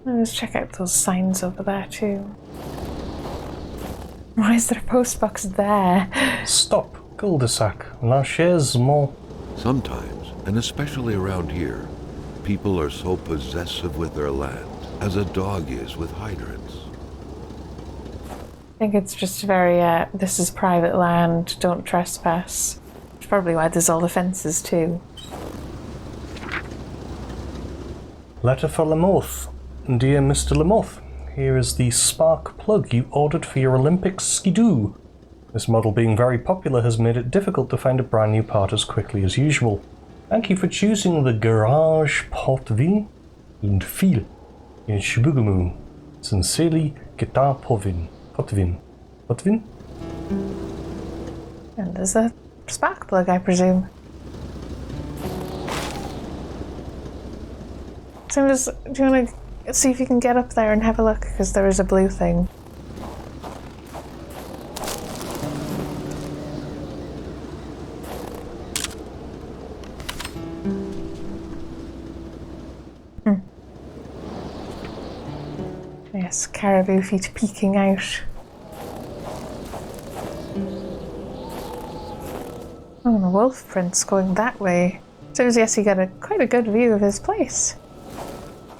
Let's check out those signs over there too. Why is there a postbox there? Stop, cul-de-sac. Lâchez-moi. Sometimes, and especially around here, people are so possessive with their land, as a dog is with hydrants. I think it's just very, this is private land, don't trespass. Which is probably why there's all the fences too. Letter for Lamothe. Dear Mr. Lamothe, here is the spark plug you ordered for your Olympic skidoo. This model being very popular has made it difficult to find a brand new part as quickly as usual. Thank you for choosing the Garage Potvin and Fil in Shibugamu. Sincerely, Guitar Potvin. Potvin? And there's a spark plug, I presume. So do you want to see if you can get up there and have a look? Because there is a blue thing. Yes, caribou feet peeking out. Oh, and the wolf prints going that way. So yes, you got quite a good view of his place.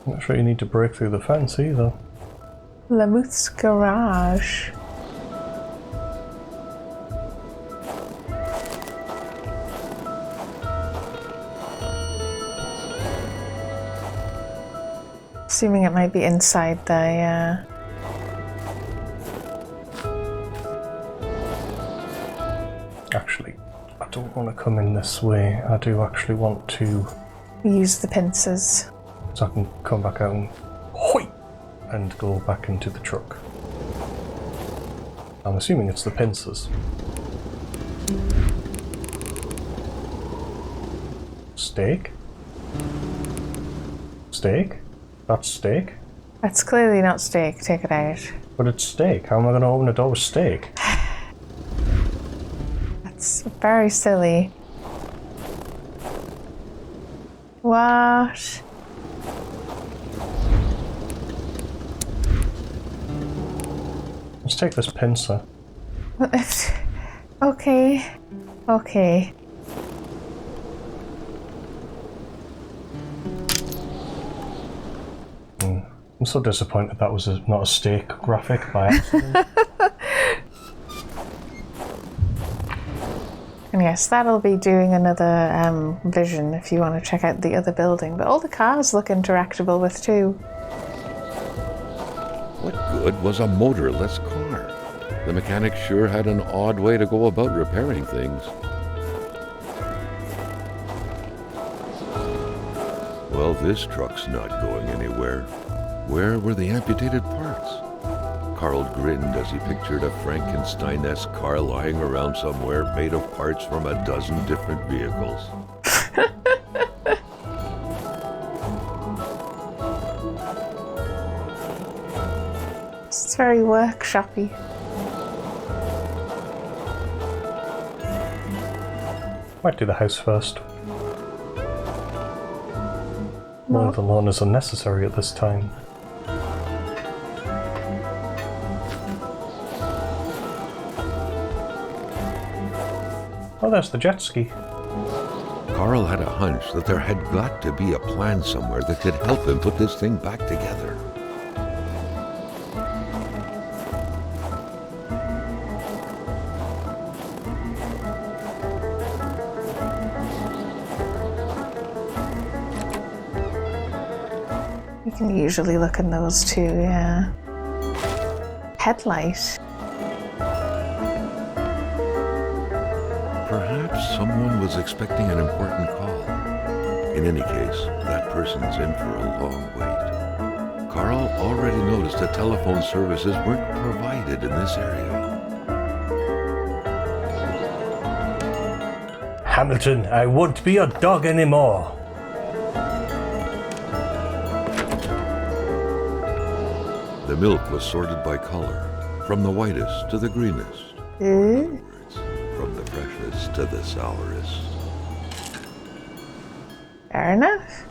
I'm not sure you need to break through the fence either. Lamothe's garage. Assuming it might be inside the, Actually, I don't want to come in this way. I do actually want to use the pincers. So I can come back out and hoi! And go back into the truck. I'm assuming it's the pincers. Steak? Steak? That's steak? That's clearly not steak, take it out. But it's steak. How am I going to open a door with steak? That's very silly. What? Let's take this pincer. Okay. Okay. I'm so disappointed that was not a steak graphic by accident. And yes, that'll be doing another vision if you want to check out the other building. But all the cars look interactable with too. What good was a motorless car? The mechanic sure had an odd way to go about repairing things. Well, this truck's not going anywhere. Where were the amputated parts? Carl grinned as he pictured a Frankenstein-esque car lying around somewhere made of parts from a dozen different vehicles. It's very workshoppy. Might do the house first. Mowing the lawn is unnecessary at this time. Oh, there's the jet ski. Carl had a hunch that there had got to be a plan somewhere that could help him put this thing back together. You can usually look in those too, yeah. Headlight. Perhaps someone was expecting an important call. In any case, that person's in for a long wait. Carl already noticed that telephone services weren't provided in this area. Hamilton, I won't be your dog anymore. The milk was sorted by color, from the whitest to the greenest. From the freshest to the sourest. Fair enough.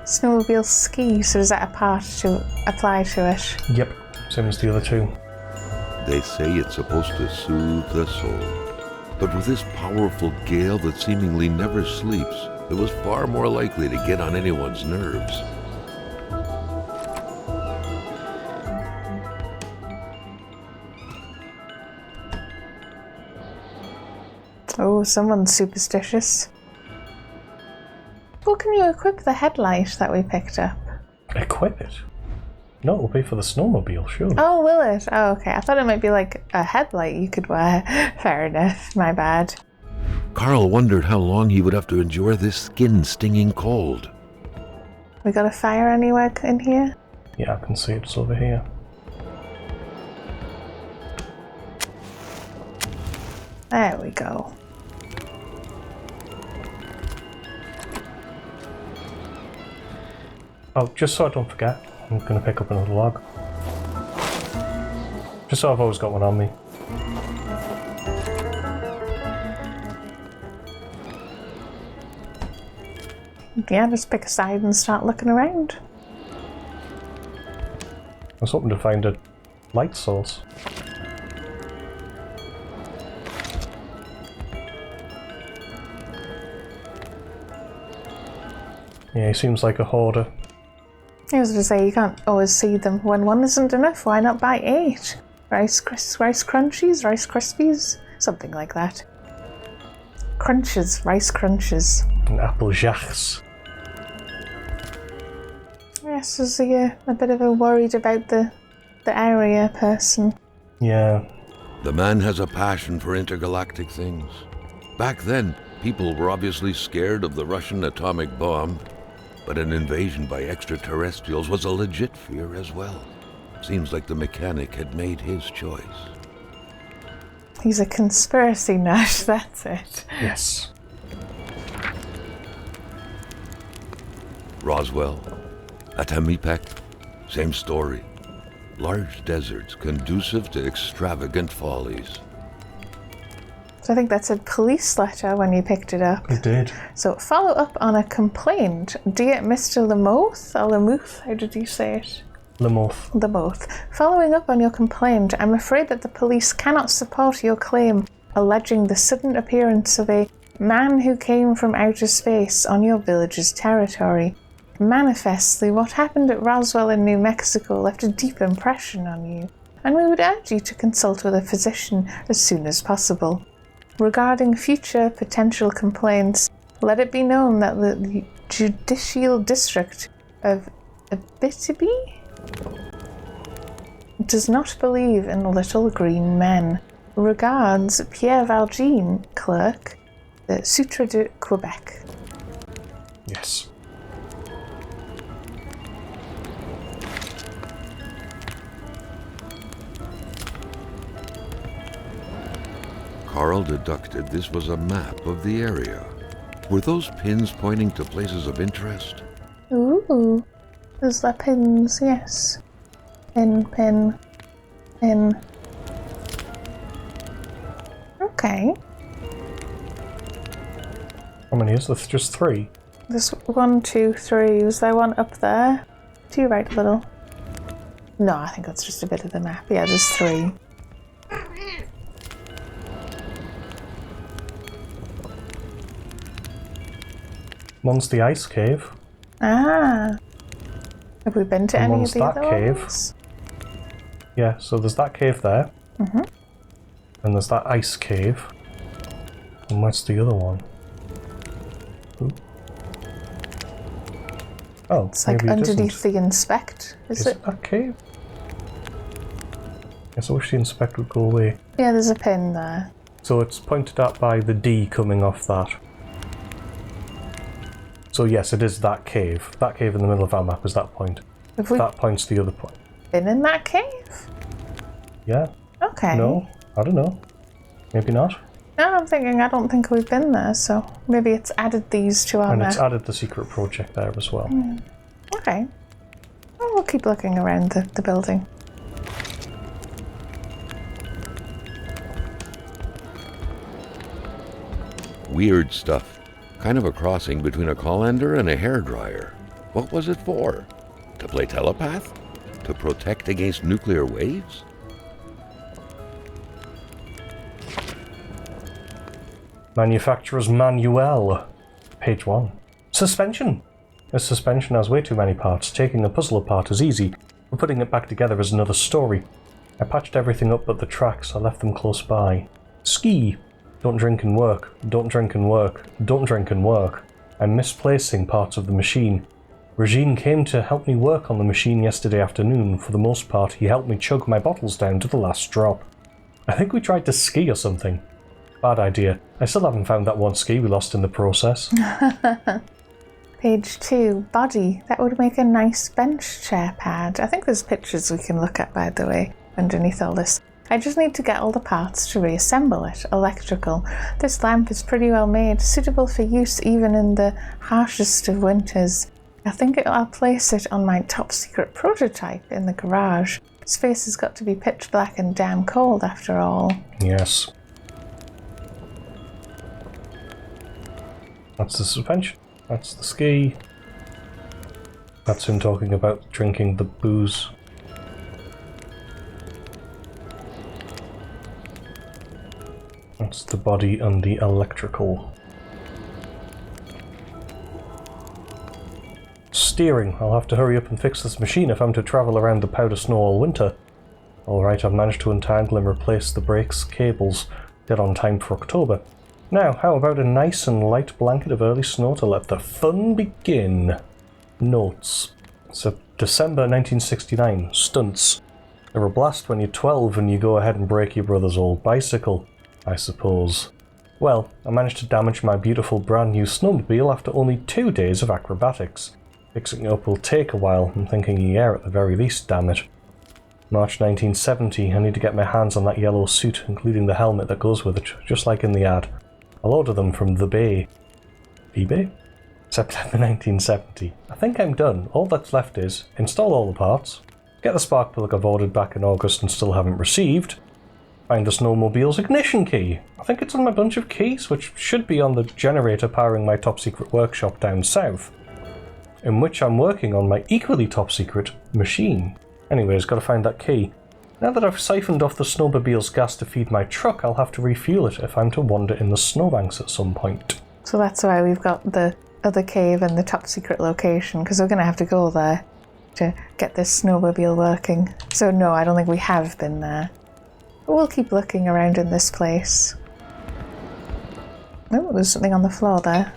Snowmobile ski, so is that a part to apply to it? Yep, same as the other two. They say it's supposed to soothe the soul. But with this powerful gale that seemingly never sleeps, it was far more likely to get on anyone's nerves. Oh, someone's superstitious. Well, can you equip the headlight that we picked up? Equip it? No, it'll be for the snowmobile, surely. Oh, will it? Oh, okay. I thought it might be like a headlight you could wear. Fair enough. My bad. Carl wondered how long he would have to endure this skin-stinging cold. We got a fire anywhere in here? Yeah, I can see it's over here. There we go. Oh, just so I don't forget, I'm going to pick up another log. Just so I've always got one on me. Yeah, just pick a side and start looking around. I was hoping to find a light source. Yeah, he seems like a hoarder. I was going to say, you can't always see them. When one isn't enough, why not buy 8? Rice Crunchies, Rice Krispies, something like that. Crunches, Rice Crunches. And apple jacks. Yes, is he a bit of a worried about the area person? Yeah. The man has a passion for intergalactic things. Back then, people were obviously scared of the Russian atomic bomb, but an invasion by extraterrestrials was a legit fear as well. Seems like the mechanic had made his choice. He's a conspiracy nut, that's it. Yes. Roswell, Atamipek, same story. Large deserts conducive to extravagant follies. So I think that's a police letter when you picked it up. It did. So follow up on a complaint. Dear Mr. Lamothe, or Lamothe, how did you say it? Lamothe. Lamothe. Following up on your complaint, I'm afraid that the police cannot support your claim alleging the sudden appearance of a man who came from outer space on your village's territory. Manifestly, what happened at Roswell in New Mexico left a deep impression on you, and we would urge you to consult with a physician as soon as possible. Regarding future potential complaints, let it be known that the Judicial District of Abitibi does not believe in little green men. Regards, Pierre Valjean, clerk, the Sutre de Quebec. Yes. Carl deducted this was a map of the area. Were those pins pointing to places of interest? Ooh, there's the pins, yes. Pin. Okay. How many is there? Just 3? There's 1, 2, 3. Was there one up there? To your right a little. No, I think that's just a bit of the map. Yeah, there's 3. One's the ice cave. Ah. Have we been to And any one's of the that other cave. ones? Yeah, so there's that cave there. Mm-hmm. And there's that ice cave. And what's the other one? Ooh. Oh, It's like maybe it underneath isn't. the inspect, is it? It that cave? Yes, I wish the inspect would go away. Yeah, there's a pin there. So it's pointed at by the D coming off that. So yes, it is that cave. That cave in the middle of our map is that point. Have we That points to the other point. been in that cave? Yeah? Okay. No? I don't know. Maybe not. No, I'm thinking I don't think we've been there, so maybe it's added these to our And map. it's added the secret project there as well. Okay. Well, we'll keep looking around the building. Weird stuff. Kind of a crossing between a colander and a hairdryer. What was it for? To play telepath? To protect against nuclear waves? Manufacturer's manual. Page 1. Suspension. This suspension has way too many parts. Taking a puzzle apart is easy, but putting it back together is another story. I patched everything up but the tracks. I left them close by. Ski. Don't drink and work. Don't drink and work. Don't drink and work. I'm misplacing parts of the machine. Regine came to help me work on the machine yesterday afternoon. For the most part, he helped me chug my bottles down to the last drop. I think we tried to ski or something. Bad idea. I still haven't found that one ski we lost in the process. Page 2. Body. That would make a nice bench chair pad. I think there's pictures we can look at, by the way, underneath all this. I just need to get all the parts to reassemble it. Electrical. This lamp is pretty well made, suitable for use even in the harshest of winters. I think I'll place it on my top secret prototype in the garage. Space has got to be pitch black and damn cold after all. Yes. That's the suspension. That's the ski. That's him talking about drinking the booze. That's the body and the electrical. Steering. I'll have to hurry up and fix this machine if I'm to travel around the powder snow all winter. Alright, I've managed to untangle and replace the brakes cables. Dead on time for October. Now, how about a nice and light blanket of early snow to let the fun begin? Notes. So, December 1969. Stunts. They're a blast when you're 12 and you go ahead and break your brother's old bicycle, I suppose. Well, I managed to damage my beautiful brand new snowmobile after only 2 days of acrobatics. Fixing it up will take a while. I'm thinking a year at the very least, damn it. March 1970. I need to get my hands on that yellow suit, including the helmet that goes with it, just like in the ad. I'll order them from the Bay. eBay? September 1970. I think I'm done. All that's left is install all the parts, get the spark plug I've ordered back in August and still haven't received, find the snowmobile's ignition key. I think it's on my bunch of keys, which should be on the generator powering my top secret workshop down south, in which I'm working on my equally top secret machine. Anyways, gotta find that key. Now that I've siphoned off the snowmobile's gas to feed my truck, I'll have to refuel it if I'm to wander in the snowbanks at some point. So that's why we've got the other cave and the top secret location, because we're going to have to go there to get this snowmobile working. So no, I don't think we have been there. But we'll keep looking around in this place. Oh, there's something on the floor there.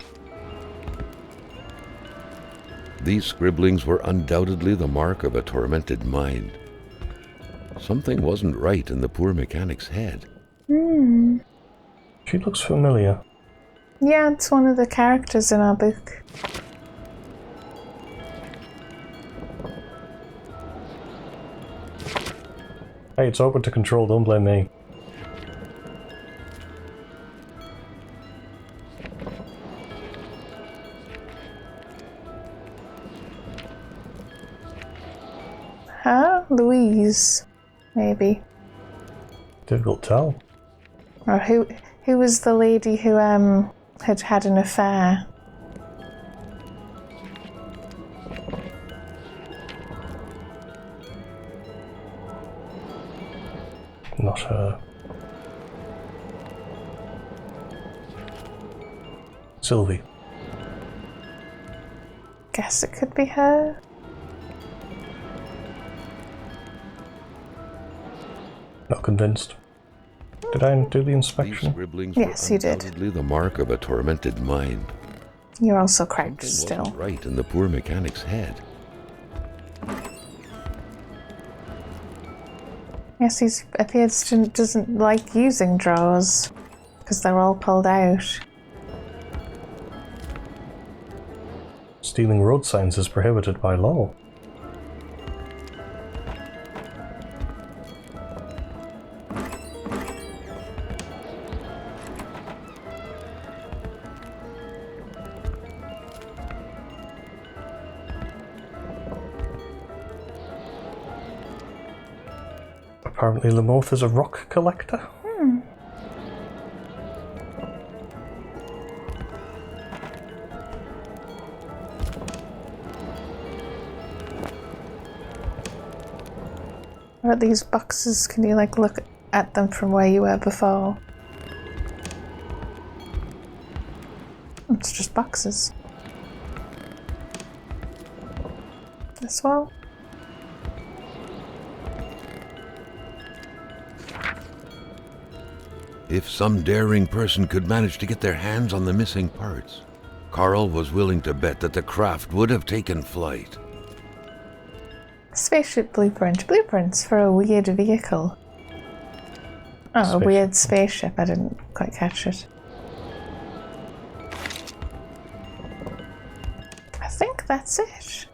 These scribblings were undoubtedly the mark of a tormented mind. Something wasn't right in the poor mechanic's head. She looks familiar. Yeah, it's one of the characters in our book. Hey, it's open to control, don't blame me. Huh? Louise. Maybe. Difficult to tell. Or who was the lady who had had an affair? Not her. Sylvie. Guess it could be her. Not convinced. Did I do the inspection? These scribblings Yes, were you did. undoubtedly the mark of a tormented mind. You're also crouched Something still. wasn't right in the poor mechanic's head. Yes, he appears to doesn't like using drawers because they're all pulled out. Stealing road signs is prohibited by law. Apparently Lamothe is a rock collector. What about these boxes? Can you, like, look at them from where you were before? It's just boxes. This wall? If some daring person could manage to get their hands on the missing parts, Carl was willing to bet that the craft would have taken flight. Spaceship blueprint. Blueprints for a weird vehicle. Oh, Spaceship. a weird spaceship. I didn't quite catch it. I think that's it.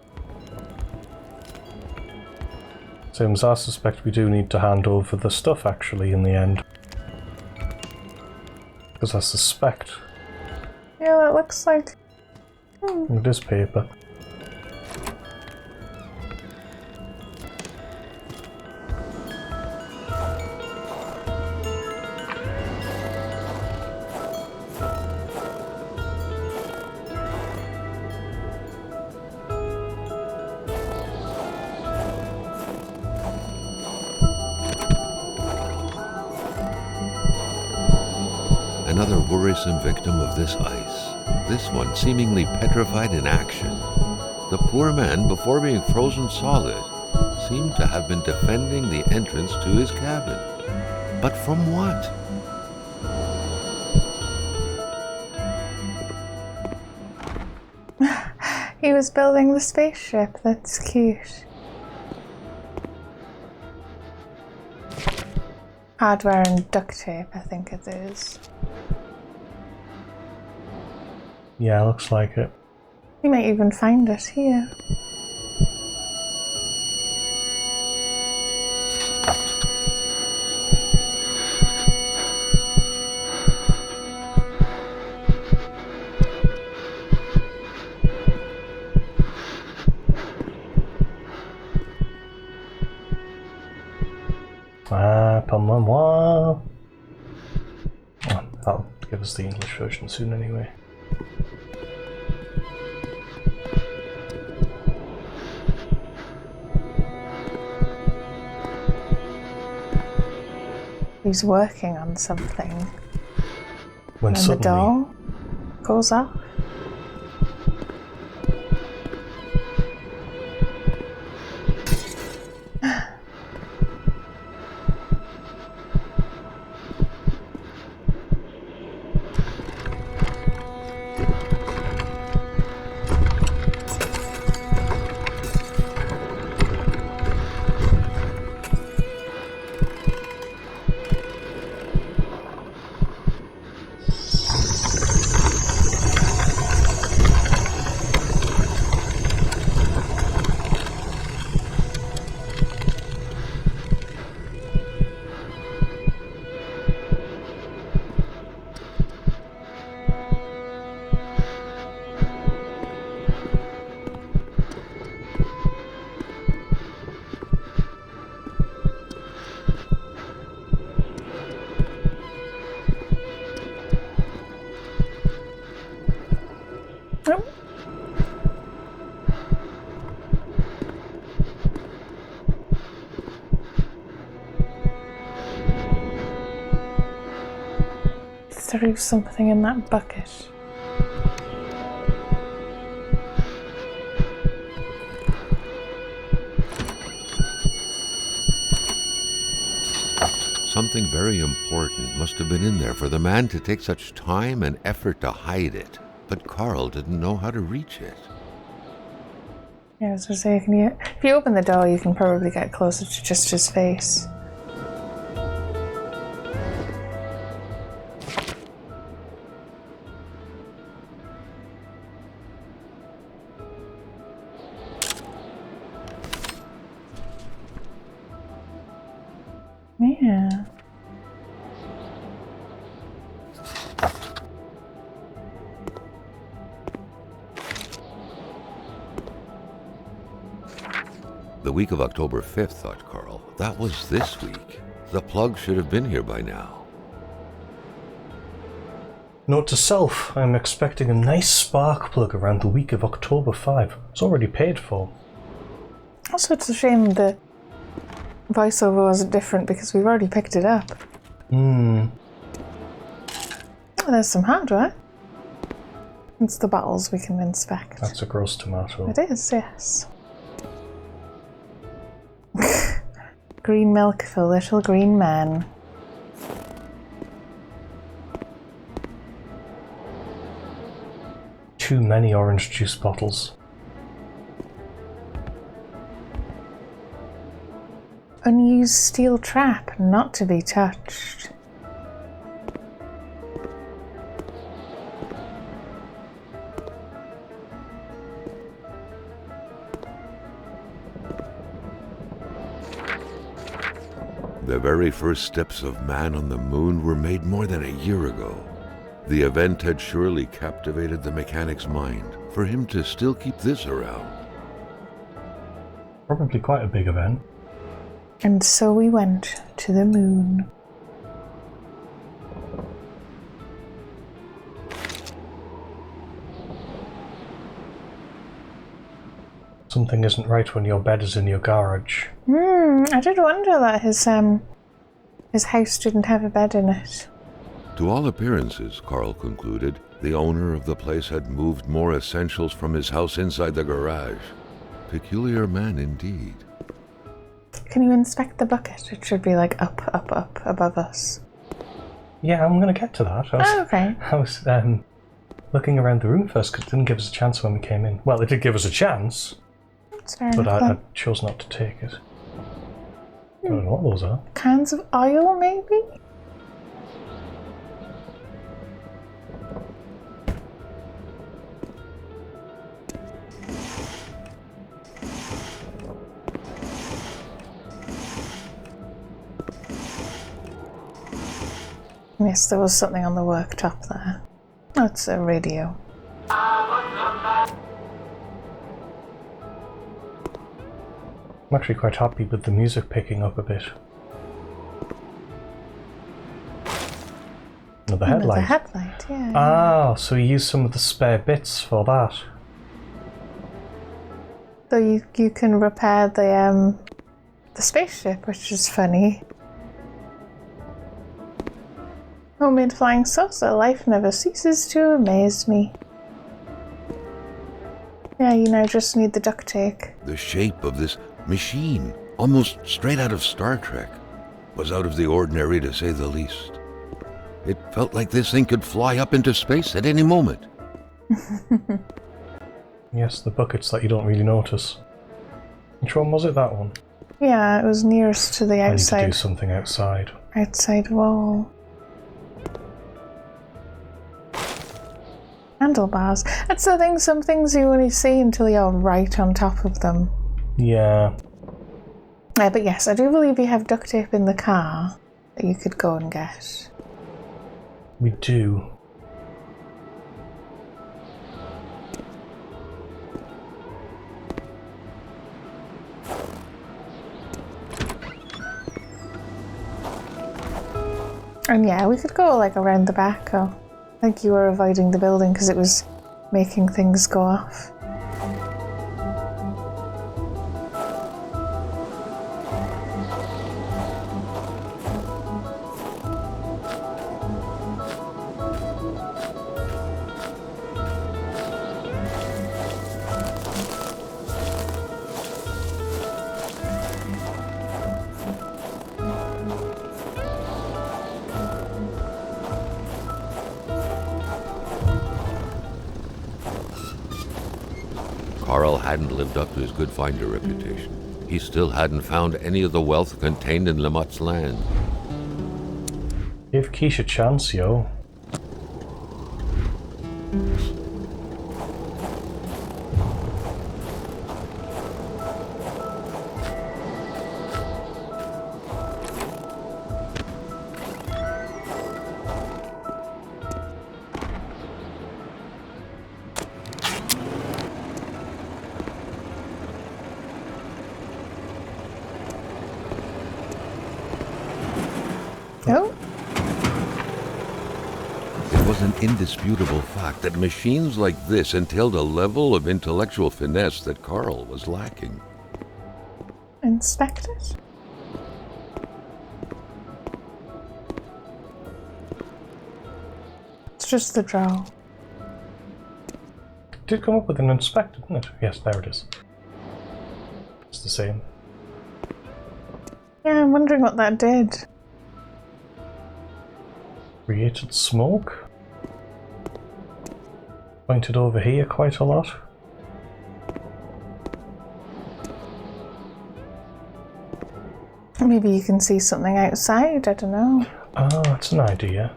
Seems I suspect we do need to hand over the stuff actually in the end. Because I suspect Yeah, that looks like... it is paper. Another worrisome victim of this ice, this one seemingly petrified in action. The poor man, before being frozen solid, seemed to have been defending the entrance to his cabin. But from what? He was building the spaceship. That's cute. Hardware and duct tape, I think it is. Yeah, looks like it. You might even find it here. Moi. Oh, that'll give us the English version soon anyway. He's working on something. When And the suddenly, door goes off. Nope. Threw something in that bucket. Something very important must have been in there for the man to take such time and effort to hide it. But Carl didn't know how to reach it. Yeah, I was gonna say, if you open the door, you can probably get closer to just his face. Yeah. The week of October 5th, thought Carl. That was this week. The plug should have been here by now. Note to self, I'm expecting a nice spark plug around the week of October 5. It's already paid for. Also, it's a shame the voiceover wasn't different because we've already picked it up. Hmm. Oh, there's some hardware. It's the bottles we can inspect. That's a gross tomato. It is, yes. Green milk for little green men. Too many orange juice bottles. Unused steel trap, not to be touched. The very first steps of man on the moon were made more than a year ago. The event had surely captivated the mechanic's mind for him to still keep this around. Probably quite a big event. And so we went to the moon. Something isn't right when your bed is in your garage. I did wonder that his house didn't have a bed in it. To all appearances, Carl concluded, the owner of the place had moved more essentials from his house inside the garage. Peculiar man indeed. Can you inspect the bucket? It should be like up above us. Yeah, I'm going to get to that. Okay. I was looking around the room first because it didn't give us a chance when we came in. Well, it did give us a chance, That's fair but enough. I chose not to take it. I don't know what those are. Cans of oil, maybe? Yes, there was something on the worktop there. Oh, it's a radio. I'm actually quite happy with the music picking up a bit. Another headlight. The headlight, yeah. Ah, so you used some of the spare bits for that. So you can repair the spaceship, which is funny. Homemade flying saucer, life never ceases to amaze me. Yeah, you now just need the duct tape. The shape of this machine, almost straight out of Star Trek, was out of the ordinary to say the least. It felt like this thing could fly up into space at any moment. Yes, the buckets that you don't really notice. Which one was it, that one? Yeah, it was nearest to the I need to do outside something outside. wall. Handlebars. That's the thing, some things you only see until you're right on top of them. Yeah. But yes, I do believe you have duct tape in the car that you could go and get. We do. And yeah, we could go like around the back. Or I think you were avoiding the building because it was making things go off. Carl hadn't lived up to his good finder reputation. He still hadn't found any of the wealth contained in Lamothe's land. Give Quiche a chance, yo. Oh, It was an indisputable fact that machines like this entailed a level of intellectual finesse that Carl was lacking. inspect it. just the draw. It did come up with an inspector, didn't it? Yes, there it is. It's the same. Yeah, I'm wondering what that did. Created smoke. Pointed over here quite a lot. Maybe you can see something outside, I don't know. Oh, that's an idea.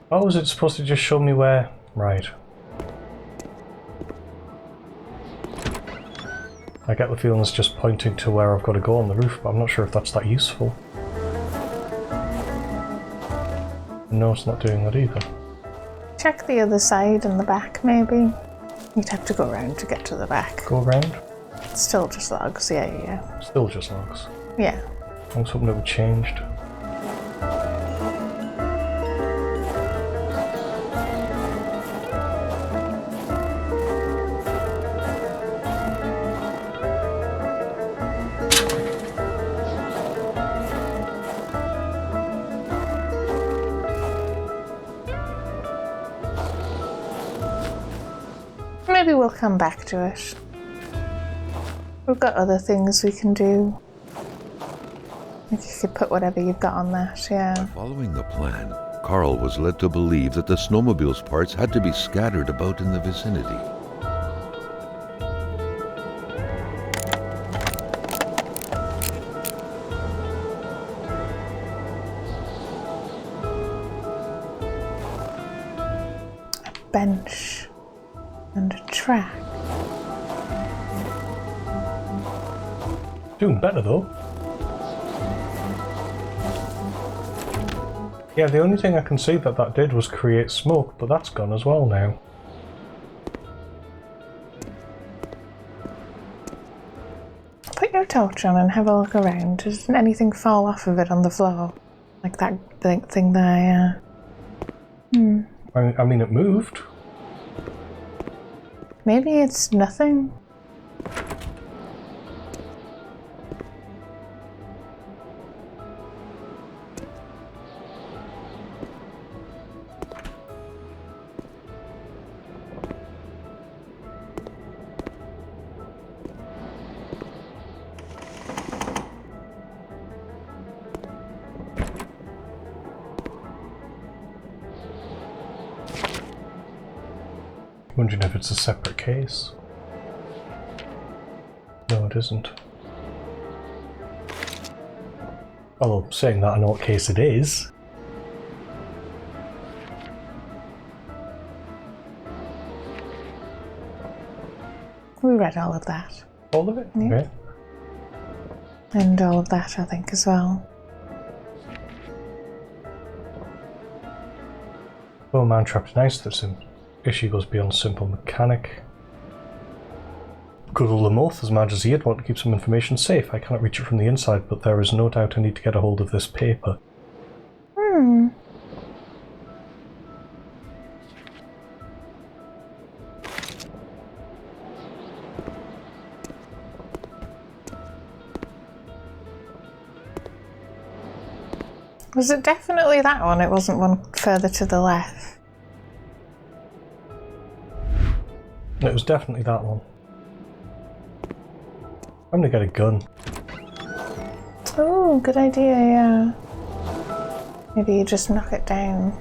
Oh, was it supposed to just show me where? Right. I get the feeling it's just pointing to where I've got to go on the roof, but I'm not sure if that's that useful. No, it's not doing that either. Check the other side and the back, maybe. You'd have to go around to get to the back. Go around? It's still just logs, yeah. Still just logs. Yeah. I was hoping it would changed. Maybe we'll come back to it. We've got other things we can do. If you could put whatever you've got on that, yeah. Following the plan, Carl was led to believe that the snowmobile's parts had to be scattered about in the vicinity. A bench and a track. Doing better though. Yeah, the only thing I can see that did was create smoke, but that's gone as well now. Put your torch on and have a look around. Doesn't anything fall off of it on the floor? Like that thing there, yeah. I mean, it moved. Maybe it's nothing. Wondering if it's a separate case. No, it isn't. Although, saying that, I know what case it is. We read all of that. All of it? Yeah. Okay. And all of that, I think, as well. Oh, man trapped in ice. That's an issue goes beyond simple mechanic. Good old Lamothe, as mad as he would want to keep some information safe. I cannot reach it from the inside, but there is no doubt I need to get a hold of this paper. Was it definitely that one? It wasn't one further to the left? It was definitely that one. I'm gonna get a gun. Oh, good idea, yeah. Maybe you just knock it down.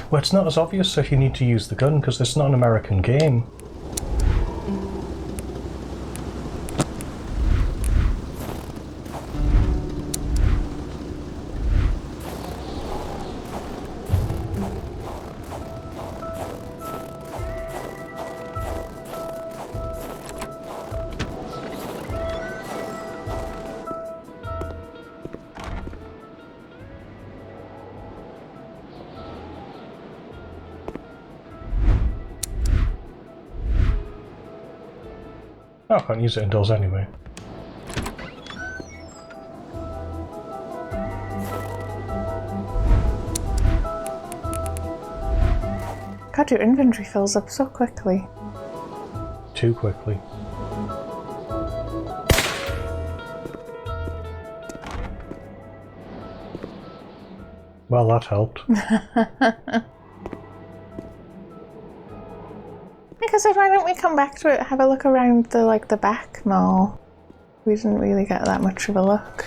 Well, it's not as obvious if you need to use the gun, because it's not an American game. Oh, I can't use it indoors anyway. God, your inventory fills up so quickly. Too quickly. Well, that helped. Like I said, why don't we come back to it, have a look around the back more? We didn't really get that much of a look.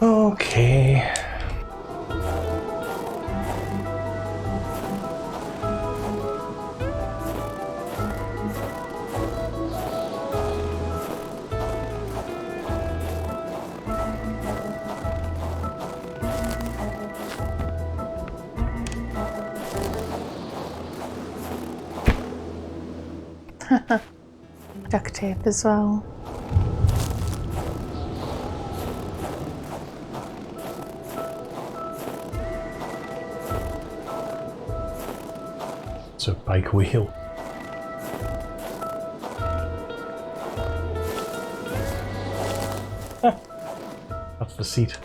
Okay. Duct tape as well. It's a bike wheel. That's the seat.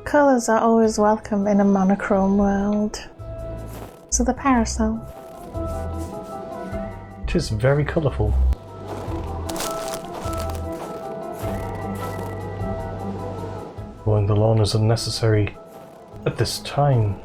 Colours are always welcome in a monochrome world. So the parasol. It is very colourful. Mowing the lawn is unnecessary at this time.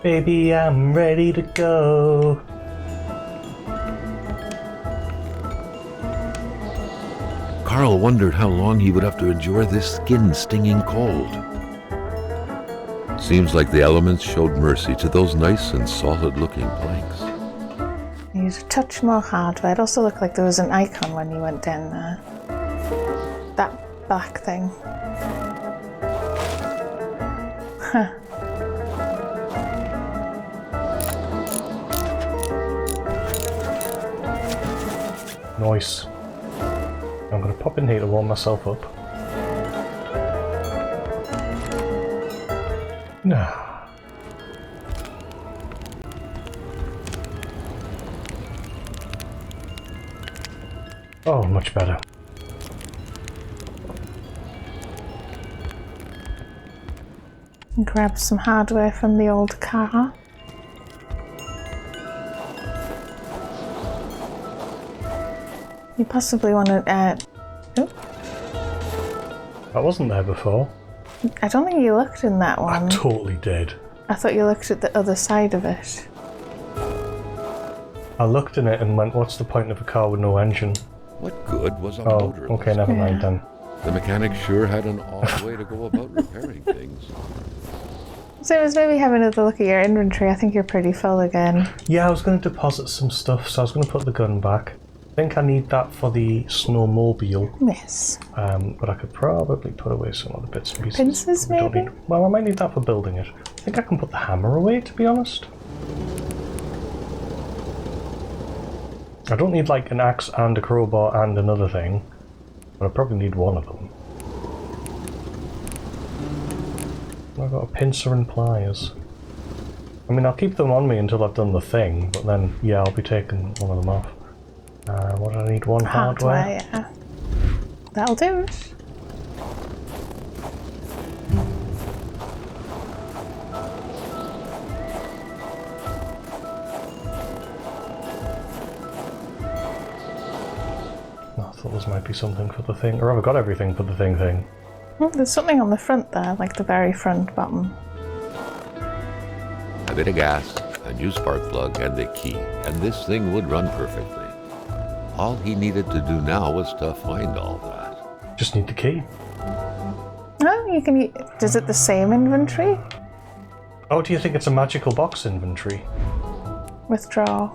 Baby, I'm ready to go. Carl wondered how long he would have to endure this skin-stinging cold. Seems like the elements showed mercy to those nice and solid-looking planks. You need a touch more hardware. It also looked like there was an icon when you went down there. That black thing. Huh. Nice. I'm going to pop in here to warm myself up. Nah. Oh, much better. Grab some hardware from the old car. You possibly want to, oh. That wasn't there before. I don't think you looked in that one. I totally did. I thought you looked at the other side of it. I looked in it and went, what's the point of a car with no engine? What good was a Oh, motor? okay, never mind then. The mechanic sure had an odd way to go about repairing things. So it was maybe have another look at your inventory. I think you're pretty full again. Yeah, I was going to deposit some stuff, so I was going to put the gun back. I think I need that for the snowmobile. Yes. But I could probably put away some other bits and pieces. Pincers, we don't maybe? need. Well, I might need that for building it. I think I can put the hammer away, to be honest. I don't need like an axe and a crowbar and another thing, but I probably need one of them. I've got a pincer and pliers. I mean, I'll keep them on me until I've done the thing, but then, yeah, I'll be taking one of them off. What do I need? One hardware? Yeah. That'll do it. I thought this might be something for the thing, or have I got everything for the thing? Oh, there's something on the front there, like the very front bottom. A bit of gas, a new spark plug, and the key, and this thing would run perfectly. All he needed to do now was to find all that. Just need the key. Oh, you can. Is it the same inventory? Oh, do you think it's a magical box inventory? Withdraw.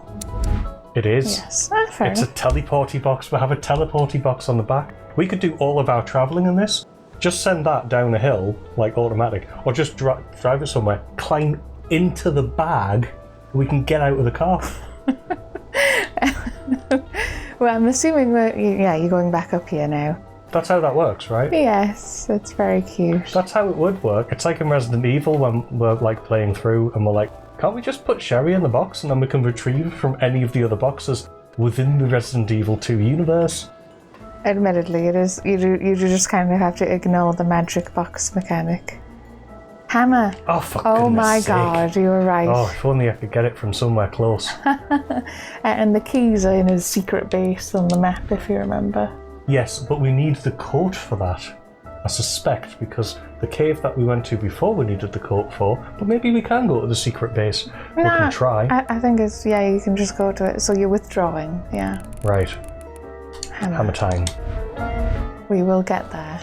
It is. Yes. Fair It's a enough. teleporty box. We have a teleporty box on the back. We could do all of our travelling in this. Just send that down a hill, like automatic, or just drive it somewhere, climb into the bag, and we can get out of the car. Well, I'm assuming you're going back up here now. That's how that works, right? Yes, it's very cute. That's how it would work. It's like in Resident Evil when we're like playing through and we're like, can't we just put Sherry in the box and then we can retrieve from any of the other boxes within the Resident Evil 2 universe? Admittedly, it is. You do just kind of have to ignore the magic box mechanic. Hammer. Oh, for Oh goodness my sake. God, you were right. Oh, if only I could get it from somewhere close. And the keys are in his secret base on the map, if you remember. Yes, but we need the coat for that. I suspect, because the cave that we went to before we needed the coat for, but maybe we can go to the secret base. We can try. I think it's, yeah, you can just go to it. So you're withdrawing, yeah. Right. Hammer. Hammer time. We will get there.